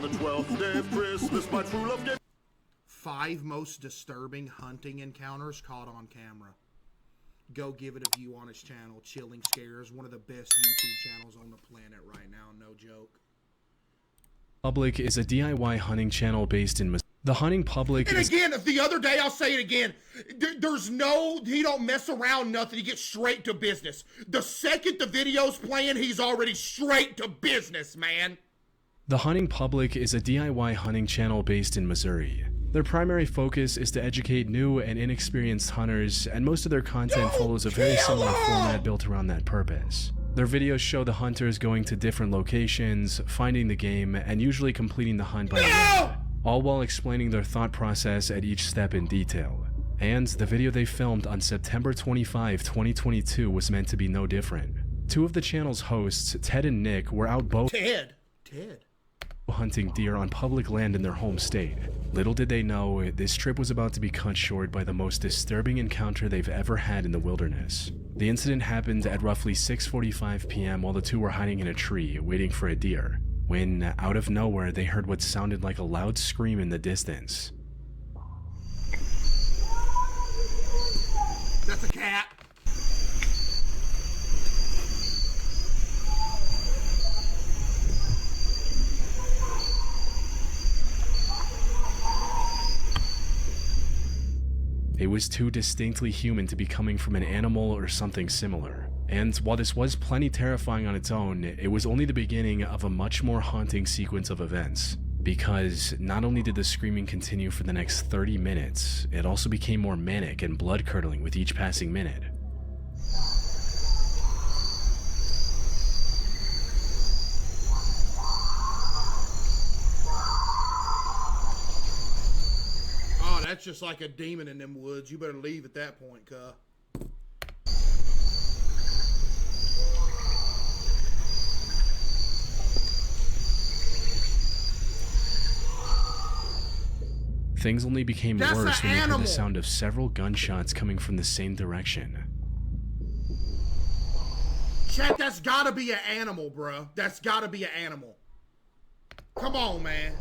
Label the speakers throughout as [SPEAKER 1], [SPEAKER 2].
[SPEAKER 1] the 12th day of Christmas, my true love gave...
[SPEAKER 2] 5 most disturbing hunting encounters caught on camera. Go give it a view on his channel. Chilling Scares, one of the best YouTube channels on the planet right now, no joke.
[SPEAKER 3] Public is a DIY hunting channel based in Missouri. The Hunting Public
[SPEAKER 2] and again, the other day, I'll say it again, there's no, he don't mess around nothing, he gets straight to business. The second the video's playing, he's already straight to business, man.
[SPEAKER 3] The Hunting Public is a DIY hunting channel based in Missouri. Their primary focus is to educate new and inexperienced hunters, and most of their content follows a very similar format built around that purpose. Their videos show the hunters going to different locations, finding the game, and usually completing the hunt by the end, all while explaining their thought process at each step in detail. And the video they filmed on September 25, 2022 was meant to be no different. 2 of the channel's hosts, Ted and Nick, were out both hunting deer on public land in their home state. Little did they know, this trip was about to be cut short by the most disturbing encounter they've ever had in the wilderness. The incident happened at roughly 6:45 p.m. while the 2 were hiding in a tree, waiting for a deer, when, out of nowhere, they heard what sounded like a loud scream in the distance.
[SPEAKER 2] That's a cat.
[SPEAKER 3] It was too distinctly human to be coming from an animal or something similar. And while this was plenty terrifying on its own, it was only the beginning of a much more haunting sequence of events. Because not only did the screaming continue for the next 30 minutes, it also became more manic and blood-curdling with each passing minute.
[SPEAKER 2] That's just like a demon in them woods. You better leave at that point, cuh.
[SPEAKER 3] Things only became worse when they heard the sound of several gunshots coming from the same direction.
[SPEAKER 2] Chat, that's gotta be an animal, bruh. That's gotta be an animal. Come on, man.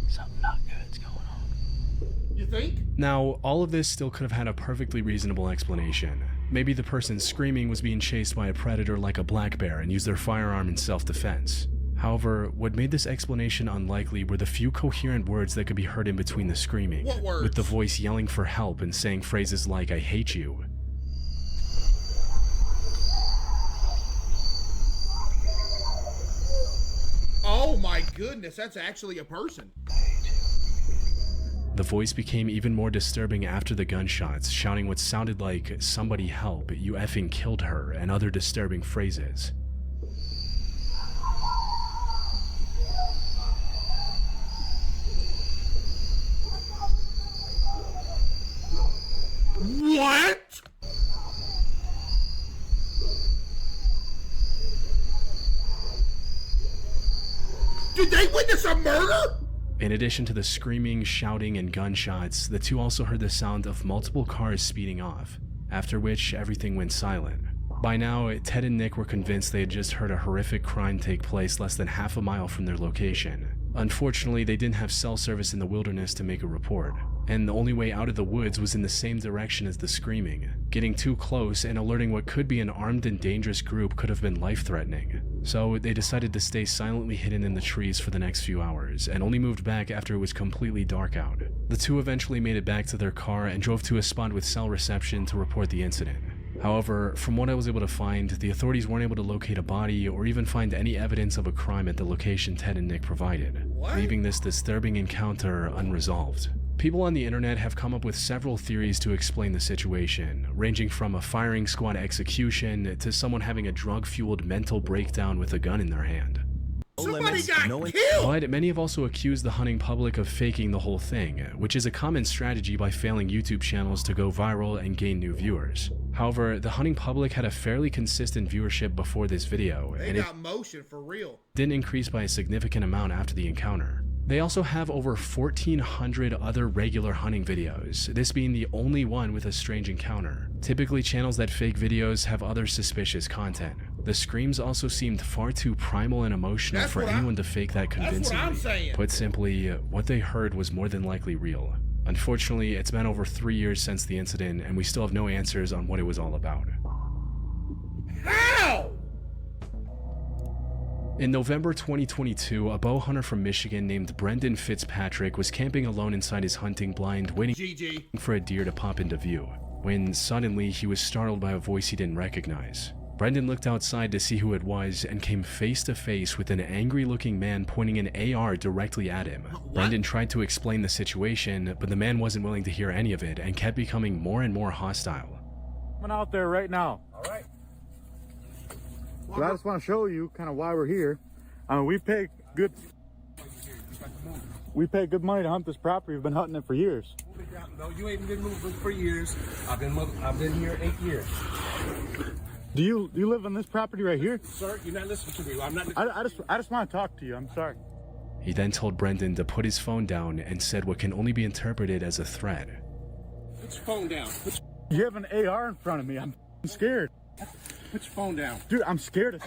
[SPEAKER 4] Something not good's going on.
[SPEAKER 2] You think?
[SPEAKER 3] Now, all of this still could have had a perfectly reasonable explanation. Maybe the person screaming was being chased by a predator like a black bear and used their firearm in self-defense. However, what made this explanation unlikely were the few coherent words that could be heard in between the screaming, with the voice yelling for help and saying phrases like, "I hate you."
[SPEAKER 2] Oh my goodness, that's actually a person.
[SPEAKER 3] The voice became even more disturbing after the gunshots, shouting what sounded like, "Somebody help, you effing killed her," and other disturbing phrases.
[SPEAKER 2] What? Did they witness a murder?
[SPEAKER 3] In addition to the screaming, shouting, and gunshots, the 2 also heard the sound of multiple cars speeding off, after which everything went silent. By now, Ted and Nick were convinced they had just heard a horrific crime take place less than half a mile from their location. Unfortunately, they didn't have cell service in the wilderness to make a report, and the only way out of the woods was in the same direction as the screaming. Getting too close and alerting what could be an armed and dangerous group could have been life-threatening. So they decided to stay silently hidden in the trees for the next few hours, and only moved back after it was completely dark out. The 2 eventually made it back to their car and drove to a spot with cell reception to report the incident. However, from what I was able to find, the authorities weren't able to locate a body or even find any evidence of a crime at the location Ted and Nick provided, leaving this disturbing encounter unresolved. People on the internet have come up with several theories to explain the situation, ranging from a firing squad execution to someone having a drug-fueled mental breakdown with a gun in their hand.
[SPEAKER 2] Somebody got killed!
[SPEAKER 3] But many have also accused the hunting public of faking the whole thing, which is a common strategy by failing YouTube channels to go viral and gain new viewers. However, the hunting public had a fairly consistent viewership before this video,
[SPEAKER 2] They
[SPEAKER 3] and
[SPEAKER 2] got motion for real.
[SPEAKER 3] didn't increase by a significant amount after the encounter. They also have over 1,400 other regular hunting videos, this being the only one with a strange encounter. Typically, channels that fake videos have other suspicious content. The screams also seemed far too primal and emotional for anyone to fake that convincingly.
[SPEAKER 2] That's what I'm saying.
[SPEAKER 3] Put simply, what they heard was more than likely real. Unfortunately, it's been over 3 years since the incident, and we still have no answers on what it was all about.
[SPEAKER 2] How?
[SPEAKER 3] In November 2022, a bow hunter from Michigan named Brendan Fitzpatrick was camping alone inside his hunting blind, waiting for a deer to pop into view, when suddenly he was startled by a voice he didn't recognize. Brendan looked outside to see who it was and came face to face with an angry-looking man pointing an AR directly at him. Brendan tried to explain the situation, but the man wasn't willing to hear any of it and kept becoming more and more hostile.
[SPEAKER 5] I'm out there right now.
[SPEAKER 2] All right.
[SPEAKER 5] But I just want to show you kind of why we're here. We pay good money to hunt this property. We've been hunting it for years.
[SPEAKER 6] No, you ain't been moving for years. I've been here 8 years.
[SPEAKER 5] Do you live on this property right here?
[SPEAKER 6] Sir, you're not listening to me. I'm not.
[SPEAKER 5] I just want to talk to you. I'm sorry.
[SPEAKER 3] He then told Brendan to put his phone down and said what can only be interpreted as a threat.
[SPEAKER 6] Put your phone down.
[SPEAKER 5] You have an AR in front of me. I'm scared.
[SPEAKER 6] Put your phone down.
[SPEAKER 5] Dude, I'm scared as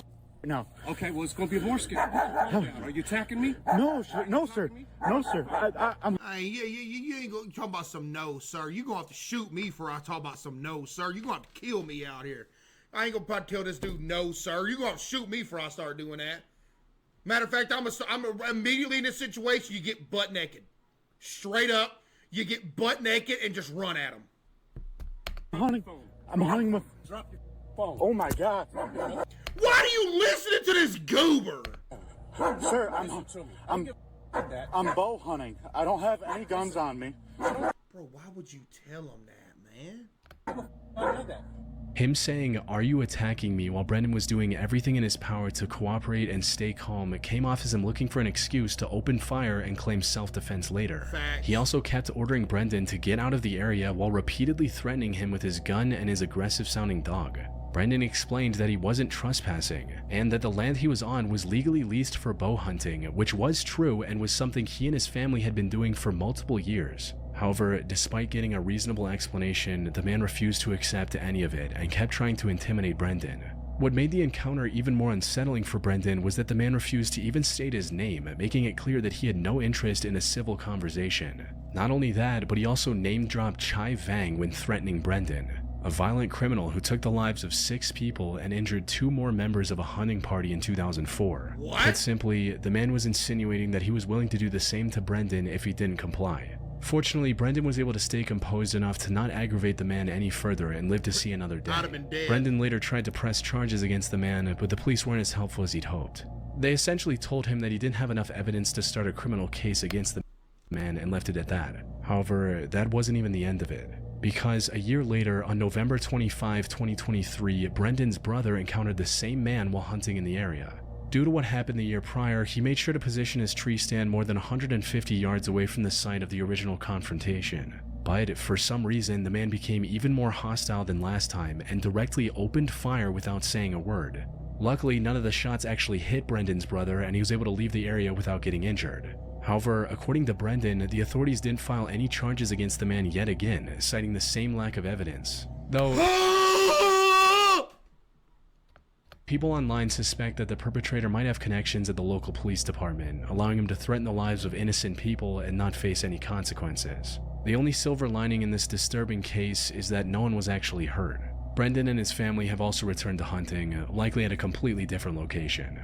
[SPEAKER 5] now.
[SPEAKER 6] Okay, well, it's going to be more scary. Put your phone down. Are you attacking me?
[SPEAKER 5] No, sir. No, sir. No, sir. I'm.
[SPEAKER 2] Hey, you ain't gonna talk about some no, sir. You gonna have to shoot me for I talk about some no, sir. You gonna have to kill me out here. I ain't gonna probably tell this dude no, sir. You gonna have to shoot me for I start doing that. Matter of fact, I'm immediately in this situation. You get butt naked, straight up. You get butt naked and just run at him.
[SPEAKER 5] I'm hunting with.
[SPEAKER 6] Drop your phone.
[SPEAKER 5] Oh my God.
[SPEAKER 2] Why are you listening to this goober?
[SPEAKER 5] Sir, I'm bow hunting. I don't have any guns on me.
[SPEAKER 2] Bro, why would you tell him that, man?
[SPEAKER 6] I know that.
[SPEAKER 3] Him saying, "Are you attacking me?" while Brendan was doing everything in his power to cooperate and stay calm came off as him looking for an excuse to open fire and claim self-defense later.
[SPEAKER 2] Facts.
[SPEAKER 3] He also kept ordering Brendan to get out of the area while repeatedly threatening him with his gun and his aggressive-sounding dog. Brendan explained that he wasn't trespassing, and that the land he was on was legally leased for bow hunting, which was true and was something he and his family had been doing for multiple years. However, despite getting a reasonable explanation, the man refused to accept any of it and kept trying to intimidate Brendan. What made the encounter even more unsettling for Brendan was that the man refused to even state his name, making it clear that he had no interest in a civil conversation. Not only that, but he also name-dropped Chai Vang when threatening Brendan, a violent criminal who took the lives of 6 people and injured 2 more members of a hunting party in 2004.
[SPEAKER 2] What?
[SPEAKER 3] Put simply, the man was insinuating that he was willing to do the same to Brendan if he didn't comply. Fortunately, Brendan was able to stay composed enough to not aggravate the man any further and live to see another day.
[SPEAKER 2] I'd have been dead.
[SPEAKER 3] Brendan later tried to press charges against the man, but the police weren't as helpful as he'd hoped. They essentially told him that he didn't have enough evidence to start a criminal case against the man and left it at that. However, that wasn't even the end of it, because a year later, on November 25, 2023, Brendan's brother encountered the same man while hunting in the area. Due to what happened the year prior, he made sure to position his tree stand more than 150 yards away from the site of the original confrontation. But for some reason, the man became even more hostile than last time and directly opened fire without saying a word. Luckily, none of the shots actually hit Brendan's brother and he was able to leave the area without getting injured. However, according to Brendan, the authorities didn't file any charges against the man yet again, citing the same lack of evidence. Though people online suspect that the perpetrator might have connections at the local police department, allowing him to threaten the lives of innocent people and not face any consequences. The only silver lining in this disturbing case is that no one was actually hurt. Brendan and his family have also returned to hunting, likely at a completely different location.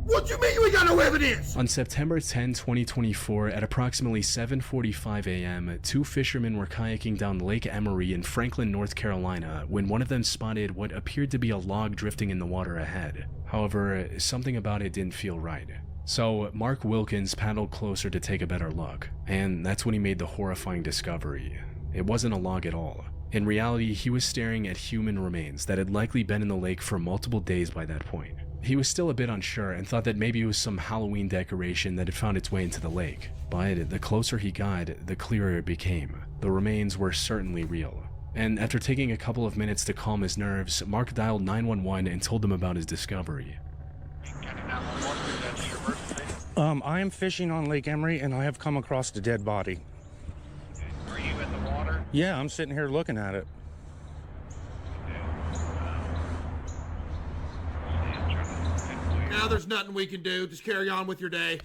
[SPEAKER 2] What you mean you ain't got no evidence?
[SPEAKER 3] On September 10, 2024, at approximately 7:45 a.m., 2 fishermen were kayaking down Lake Emery in Franklin, North Carolina, when one of them spotted what appeared to be a log drifting in the water ahead. However, something about it didn't feel right. So, Mark Wilkins paddled closer to take a better look, and that's when he made the horrifying discovery. It wasn't a log at all. In reality, he was staring at human remains that had likely been in the lake for multiple days by that point. He was still a bit unsure and thought that maybe it was some Halloween decoration that had found its way into the lake. But the closer he got, the clearer it became. The remains were certainly real. And after taking a couple of minutes to calm his nerves, Mark dialed 911 and told them about his discovery.
[SPEAKER 7] I am fishing on Lake Emery and I have come across a dead body.
[SPEAKER 8] Are you in the water?
[SPEAKER 7] Yeah, I'm sitting here looking at it.
[SPEAKER 2] Now there's nothing we can do. Just carry on with your day.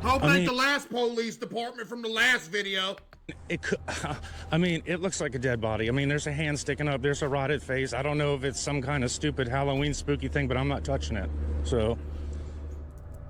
[SPEAKER 2] Hope it ain't the last police department from the last video.
[SPEAKER 7] It could, I mean, it looks like a dead body. I mean, there's a hand sticking up. There's a rotted face. I don't know if it's some kind of stupid Halloween spooky thing, but I'm not touching it. So.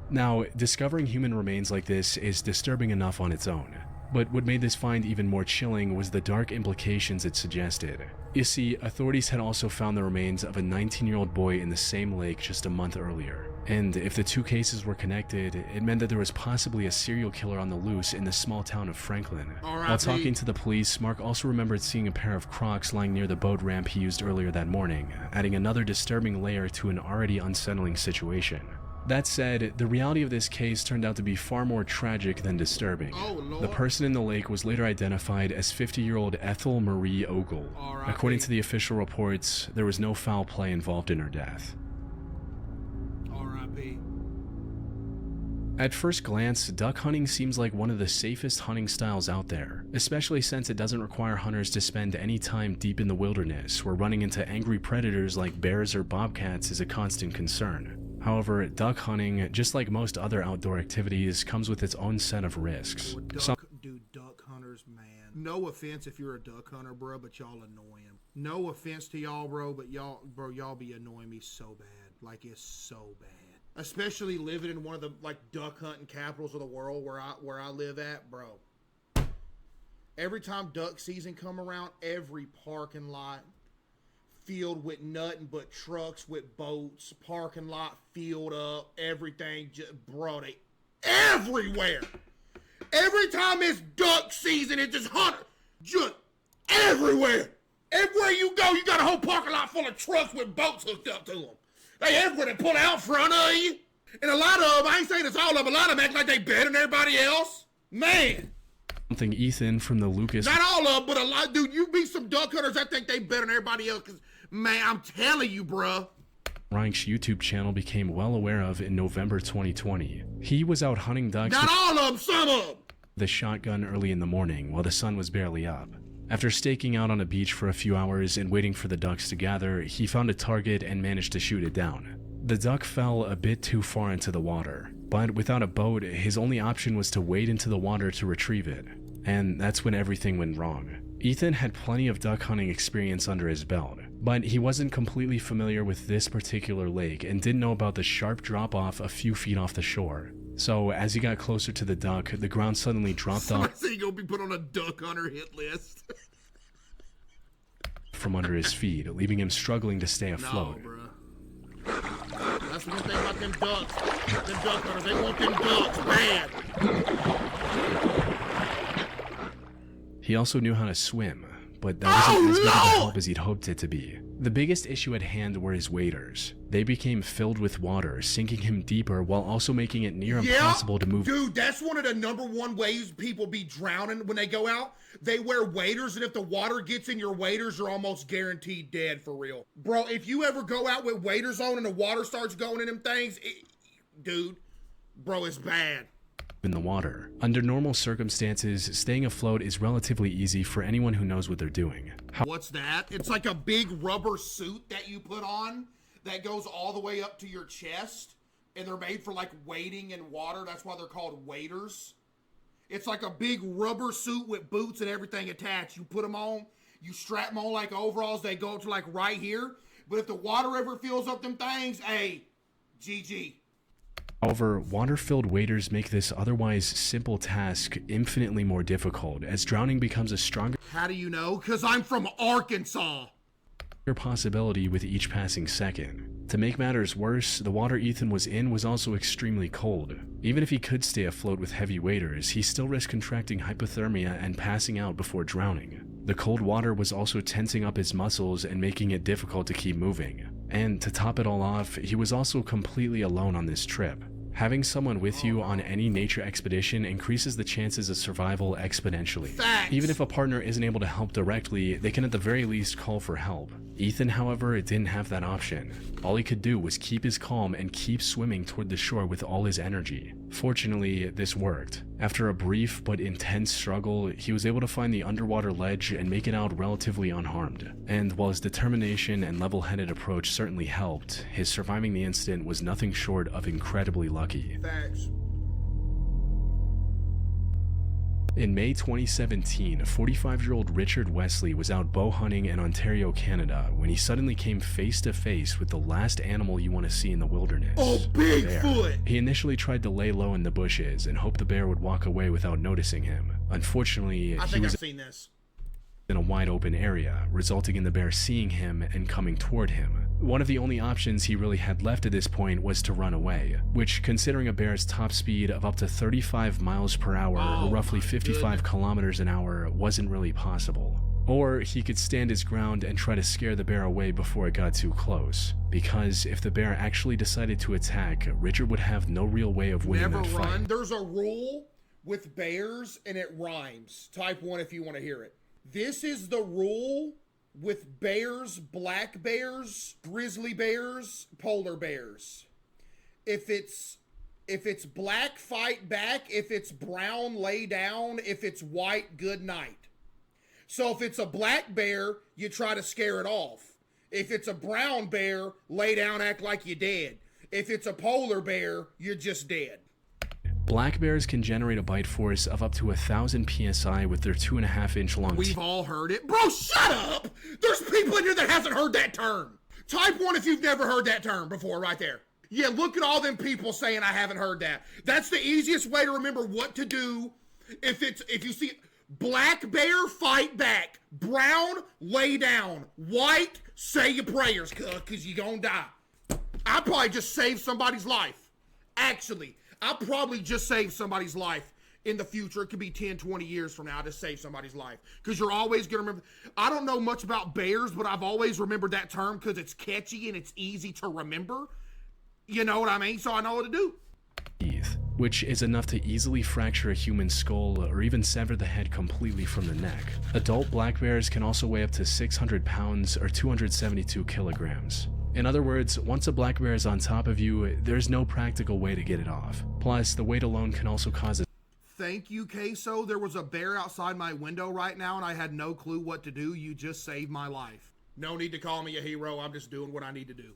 [SPEAKER 3] Now, discovering human remains like this is disturbing enough on its own. But what made this find even more chilling was the dark implications it suggested. You see, authorities had also found the remains of a 19-year-old boy in the same lake just a month earlier. And if the two cases were connected, it meant that there was possibly a serial killer on the loose in the small town of Franklin. While talking to the police, Mark also remembered seeing a pair of Crocs lying near the boat ramp he used earlier that morning, adding another disturbing layer to an already unsettling situation. That said, the reality of this case turned out to be far more tragic than disturbing. The person in the lake was later identified as 50-year-old Ethel Marie Ogle. According to the official reports, there was no foul play involved in her death.
[SPEAKER 2] R.I.P.
[SPEAKER 3] At first glance, duck hunting seems like one of the safest hunting styles out there, especially since it doesn't require hunters to spend any time deep in the wilderness where running into angry predators like bears or bobcats is a constant concern. However, duck hunting, just like most other outdoor activities, comes with its own set of risks.
[SPEAKER 2] Dude, duck hunters, man. No offense if you're a duck hunter, bro, but y'all annoy him. No offense to y'all, bro, but y'all be annoying me so bad. Like, it's so bad. Especially living in one of the, like, duck hunting capitals of the world where I live at, bro. Every time duck season come around, every parking lot filled with nothing but trucks with boats, parking lot filled up, everything just, bro, they everywhere. Every time it's duck season, it just everywhere. Everywhere you go, you got a whole parking lot full of trucks with boats hooked up to them. They everywhere, they pull out front of you. And a lot of them, I ain't saying it's all of them, a lot of them act like they better than everybody else. Man.
[SPEAKER 3] Something Ethan from the Lucas...
[SPEAKER 2] Not all of them, but a lot, dude, you meet some duck hunters, I think they better than everybody else, because, man, I'm telling you, bruh.
[SPEAKER 3] Reich's YouTube channel became well aware of in November 2020. He was out hunting ducks...
[SPEAKER 2] Not all of them, some of them!
[SPEAKER 3] ...the shotgun early in the morning while the sun was barely up. After staking out on a beach for a few hours and waiting for the ducks to gather, he found a target and managed to shoot it down. The duck fell a bit too far into the water, but without a boat, his only option was to wade into the water to retrieve it. And that's when everything went wrong. Ethan had plenty of duck hunting experience under his belt, but he wasn't completely familiar with this particular lake and didn't know about the sharp drop-off a few feet off the shore. So as he got closer to the duck, the ground suddenly dropped off.
[SPEAKER 2] So you gonna be put on a duck hunter hit list.
[SPEAKER 3] From under his feet, leaving him struggling to stay afloat.
[SPEAKER 2] No, bro. That's one thing about them ducks. Them duck hunters, they want them ducks bad.
[SPEAKER 3] He also knew how to swim, but that wasn't as big of a help as he'd hoped it to be. The biggest issue at hand were his waders. They became filled with water, sinking him deeper while also making it near impossible to move.
[SPEAKER 2] Dude, that's one of the #1 ways people be drowning when they go out. They wear waders, and if the water gets in your waders, you're almost guaranteed dead for real. Bro, if you ever go out with waders on and the water starts going in them things, dude, bro, it's bad.
[SPEAKER 3] In the water. Under normal circumstances, staying afloat is relatively easy for anyone who knows what they're doing.
[SPEAKER 2] What's that? It's like a big rubber suit that you put on that goes all the way up to your chest, and they're made for like wading in water. That's why they're called waders. It's like a big rubber suit with boots and everything attached. You put them on, you strap them on like overalls. They go up to like right here. But if the water ever fills up them things, hey, GG.
[SPEAKER 3] However, water-filled waders make this otherwise simple task infinitely more difficult, as drowning becomes a stronger...
[SPEAKER 2] How do you know? 'Cause I'm from Arkansas!
[SPEAKER 3] ...possibility with each passing second. To make matters worse, the water Ethan was in was also extremely cold. Even if he could stay afloat with heavy waders, he still risked contracting hypothermia and passing out before drowning. The cold water was also tensing up his muscles and making it difficult to keep moving. And to top it all off, he was also completely alone on this trip. Having someone with you on any nature expedition increases the chances of survival exponentially.
[SPEAKER 2] Facts.
[SPEAKER 3] Even if a partner isn't able to help directly, they can at the very least call for help. Ethan, however, didn't have that option. All he could do was keep his calm and keep swimming toward the shore with all his energy. Fortunately, this worked. After a brief but intense struggle, he was able to find the underwater ledge and make it out relatively unharmed. And while his determination and level-headed approach certainly helped, his surviving the incident was nothing short of incredibly lucky.
[SPEAKER 2] Facts.
[SPEAKER 3] In May 2017, 45-year-old Richard Wesley was out bow hunting in Ontario, Canada, when he suddenly came face to face with the last animal you want to see in the wilderness.
[SPEAKER 2] Oh, Bigfoot!
[SPEAKER 3] He initially tried to lay low in the bushes and hoped the bear would walk away without noticing him. Unfortunately,
[SPEAKER 2] I
[SPEAKER 3] he
[SPEAKER 2] think
[SPEAKER 3] was
[SPEAKER 2] I've seen this.
[SPEAKER 3] in a wide open area, resulting in the bear seeing him and coming toward him. One of the only options he really had left at this point was to run away, which, considering a bear's top speed of up to 35 miles per hour or roughly 55 kilometers an hour, wasn't really possible. Or he could stand his ground and try to scare the bear away before it got too close. Because if the bear actually decided to attack, Richard would have no real way of winning
[SPEAKER 2] Never
[SPEAKER 3] that
[SPEAKER 2] run.
[SPEAKER 3] fight.
[SPEAKER 2] There's a rule with bears and it rhymes. Type 1 if you want to hear it. This is the rule with bears, black bears, grizzly bears, polar bears. If it's black, fight back. If it's brown, lay down. If it's white, good night. So if it's a black bear, you try to scare it off. If it's a brown bear, lay down, act like you're dead. If it's a polar bear, you're just dead.
[SPEAKER 3] Black bears can generate a bite force of up to 1,000 psi with their 2.5-inch long
[SPEAKER 2] We've all heard it. Bro, shut up! There's people in here that hasn't heard that term. Type 1 if you've never heard that term before, right there. Yeah, look at all them people saying I haven't heard that. That's the easiest way to remember what to do. If you see black bear, fight back. Brown, lay down. White, say your prayers, cause you gonna die. I probably just saved somebody's life. Actually, I probably just saved somebody's life in the future. It could be 10, 20 years from now. I just saved somebody's life. Because you're always going to remember. I don't know much about bears, but I've always remembered that term because it's catchy and it's easy to remember. You know what I mean? So I know what to do.
[SPEAKER 3] teeth, which is enough to easily fracture a human skull or even sever the head completely from the neck. Adult black bears can also weigh up to 600 pounds or 272 kilograms. In other words, once a black bear is on top of you, there's no practical way to get it off. Plus, the weight alone can also cause a
[SPEAKER 2] Thank you, CaseOh. There was a bear outside my window right now, and I had no clue what to do. You just saved my life. No need to call me a hero. I'm just doing what I need to do.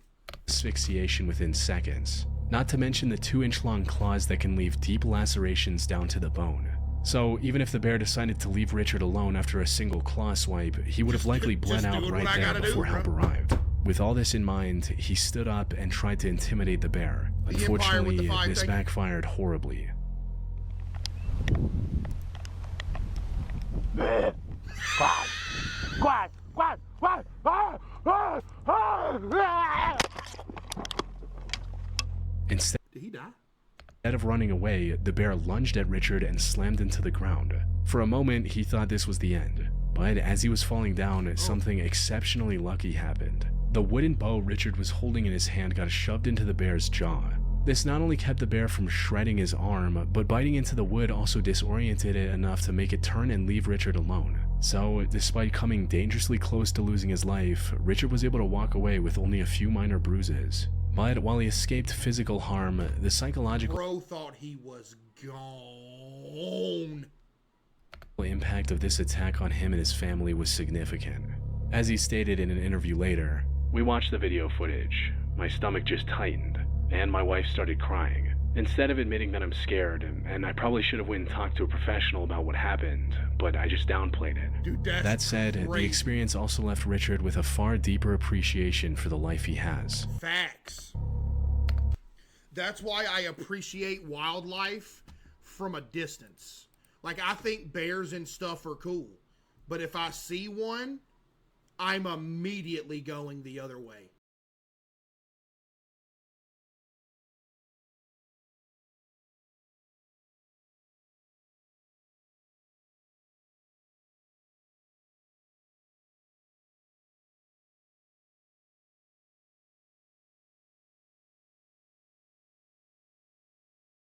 [SPEAKER 3] asphyxiation within seconds. Not to mention the 2-inch long claws that can leave deep lacerations down to the bone. So even if the bear decided to leave Richard alone after a single claw swipe, he would have likely bled out right there before help arrived. With all this in mind, he stood up and tried to intimidate the bear. Unfortunately, this backfired horribly. Instead
[SPEAKER 2] Did he die?
[SPEAKER 3] of running away, the bear lunged at Richard and slammed into the ground. For a moment, he thought this was the end, but as he was falling down, something exceptionally lucky happened. The wooden bow Richard was holding in his hand got shoved into the bear's jaw. This not only kept the bear from shredding his arm, but biting into the wood also disoriented it enough to make it turn and leave Richard alone. So, despite coming dangerously close to losing his life, Richard was able to walk away with only a few minor bruises. But while he escaped physical harm, the psychological
[SPEAKER 2] Bro thought he was gone.
[SPEAKER 3] impact of this attack on him and his family was significant. As he stated in an interview later, "We watched the video footage. My stomach just tightened, and my wife started crying. Instead of admitting that I'm scared, and I probably should have went and talked to a professional about what happened, but I just downplayed it."
[SPEAKER 2] Dude,
[SPEAKER 3] That said, the
[SPEAKER 2] crazy.
[SPEAKER 3] experience also left Richard with a far deeper appreciation for the life he has.
[SPEAKER 2] Facts. That's why I appreciate wildlife from a distance. Like, I think bears and stuff are cool, but if I see one, I'm immediately going the other way.